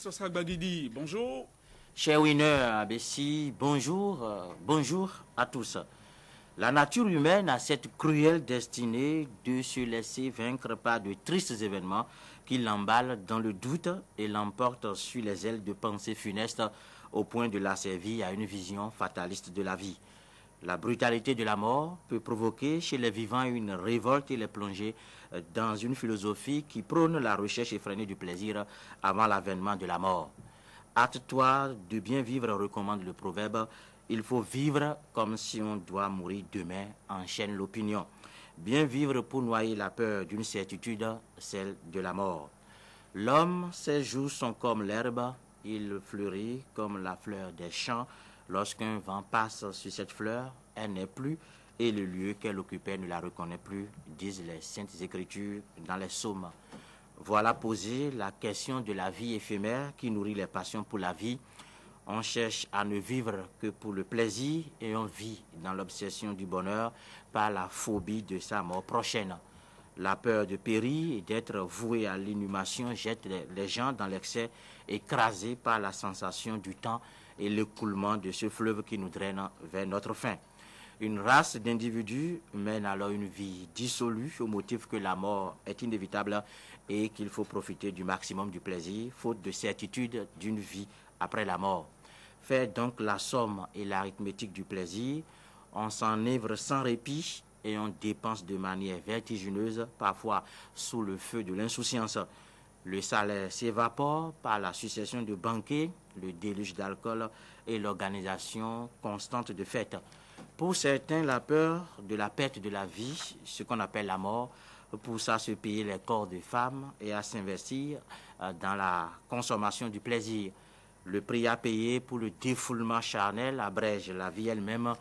Professeur Sagbagidi, bonjour. Cher Winner Abessi, bonjour, bonjour à tous. La nature humaine a cette cruelle destinée de se laisser vaincre par de tristes événements qui l'emballent dans le doute et l'emportent sur les ailes de pensées funestes au point de l'asservir à une vision fataliste de la vie. La brutalité de la mort peut provoquer chez les vivants une révolte et les plonger dans une philosophie qui prône la recherche effrénée du plaisir avant l'avènement de la mort. Hâte-toi de bien vivre, recommande le proverbe. Il faut vivre comme si on doit mourir demain, enchaîne l'opinion. Bien vivre pour noyer la peur d'une certitude, celle de la mort. L'homme, ses jours sont comme l'herbe, il fleurit comme la fleur des champs. Lorsqu'un vent passe sur cette fleur, elle n'est plus et le lieu qu'elle occupait ne la reconnaît plus, disent les saintes écritures dans les psaumes. Voilà posée la question de la vie éphémère qui nourrit les passions pour la vie. On cherche à ne vivre que pour le plaisir et on vit dans l'obsession du bonheur par la phobie de sa mort prochaine. La peur de périr et d'être voué à l'inhumation jette les gens dans l'excès, écrasés par la sensation du temps et l'écoulement de ce fleuve qui nous draine vers notre fin. Une race d'individus mène alors une vie dissolue au motif que la mort est inévitable et qu'il faut profiter du maximum du plaisir, faute de certitude d'une vie après la mort. Faire donc la somme et l'arithmétique du plaisir, on s'enivre sans répit et on dépense de manière vertigineuse, parfois sous le feu de l'insouciance. Le salaire s'évapore par la succession de banquets, le déluge d'alcool et l'organisation constante de fêtes. Pour certains, la peur de la perte de la vie, ce qu'on appelle la mort, pousse à se payer les corps de femmes et à s'investir dans la consommation du plaisir. Le prix à payer pour le défoulement charnel abrège la vie elle-même.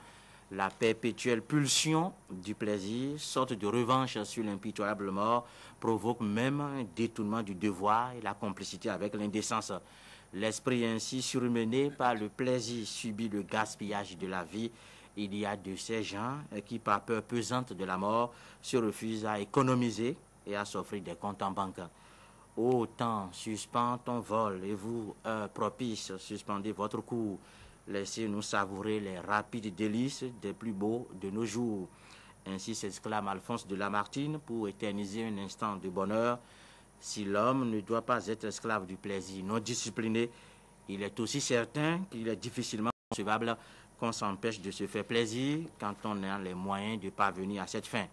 La perpétuelle pulsion du plaisir, sorte de revanche sur l'impitoyable mort, provoque même un détournement du devoir et la complicité avec l'indécence. L'esprit ainsi surmené par le plaisir subit le gaspillage de la vie. Il y a de ces gens qui, par peur pesante de la mort, se refusent à économiser et à s'offrir des comptes en banque. Ô temps, suspends ton vol et vous, propice, suspendez votre cours. Laissez-nous savourer les rapides délices des plus beaux de nos jours. Ainsi s'exclame Alphonse de Lamartine pour éterniser un instant de bonheur. Si l'homme ne doit pas être esclave du plaisir non discipliné, il est aussi certain qu'il est difficilement concevable qu'on s'empêche de se faire plaisir quand on a les moyens de parvenir à cette fin.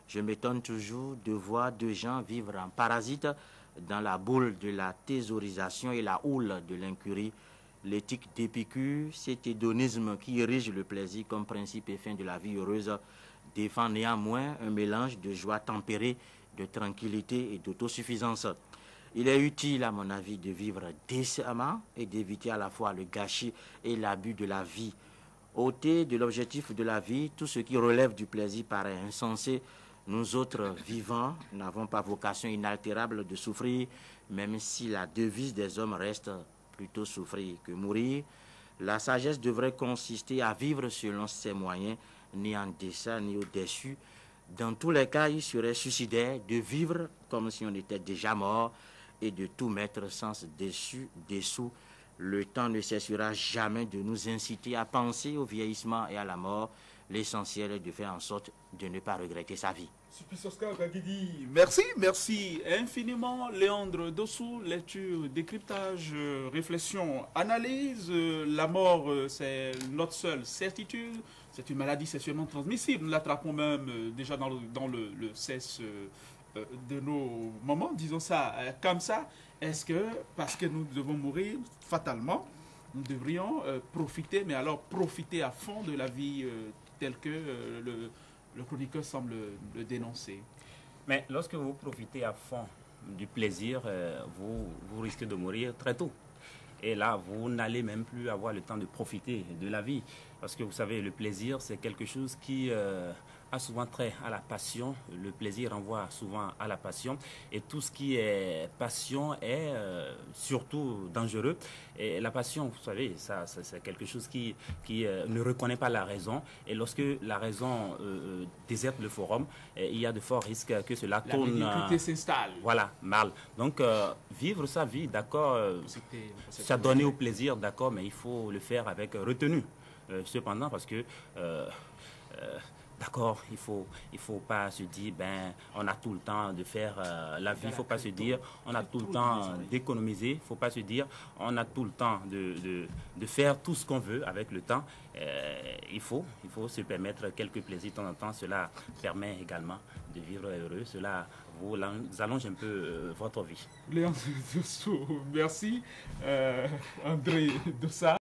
Je m'étonne toujours de voir deux gens vivre en parasites dans la boule de la thésaurisation et la houle de l'incurie. L'éthique d'Épicure, cet hédonisme qui érige le plaisir comme principe et fin de la vie heureuse, défend néanmoins un mélange de joie tempérée, de tranquillité et d'autosuffisance. Il est utile, à mon avis, de vivre décemment et d'éviter à la fois le gâchis et l'abus de la vie. Ôter de l'objectif de la vie tout ce qui relève du plaisir paraît insensé. Nous autres vivants n'avons pas vocation inaltérable de souffrir, même si la devise des hommes reste plutôt souffrir que mourir. La sagesse devrait consister à vivre selon ses moyens, ni en deçà ni au-dessus. Dans tous les cas, il serait suicidaire de vivre comme si on était déjà mort et de tout mettre sans dessous. Le temps ne cessera jamais de nous inciter à penser au vieillissement et à la mort. L'essentiel est de faire en sorte de ne pas regretter sa vie. Merci infiniment Léandre Dossou. Lecture, décryptage, réflexion, analyse. La mort, c'est notre seule certitude. C'est une maladie sexuellement transmissible. Nous l'attrapons même déjà dans le sexe de nos moments, disons ça comme ça. Est-ce que, parce que nous devons mourir fatalement, nous devrions profiter, mais alors profiter à fond de la vie telle que le chroniqueur semble le dénoncer? Mais lorsque vous profitez à fond du plaisir, vous risquez de mourir très tôt. Et là, vous n'allez même plus avoir le temps de profiter de la vie. Parce que vous savez, le plaisir, c'est quelque chose qui a souvent trait à la passion. Le plaisir renvoie souvent à la passion. Et tout ce qui est passion est surtout dangereux. Et la passion, vous savez, ça c'est quelque chose qui ne reconnaît pas la raison. Et lorsque la raison déserte le forum, il y a de forts risques que cela tourne... La médiocrité s'installe. Voilà, mal. Donc, vivre sa vie, d'accord, s'adonner au plaisir, d'accord, mais il faut le faire avec retenue. Cependant, parce que... d'accord, il faut pas se dire, ben, on a tout le temps de faire la vie. Il ne faut pas se dire, on a tout le temps d'économiser. Il ne faut pas se dire, on a tout le temps de faire tout ce qu'on veut avec le temps. Il faut se permettre quelques plaisirs de temps en temps. Cela permet également de vivre heureux. Cela vous allonge un peu votre vie. Léandre Dossou, merci. André Dossa.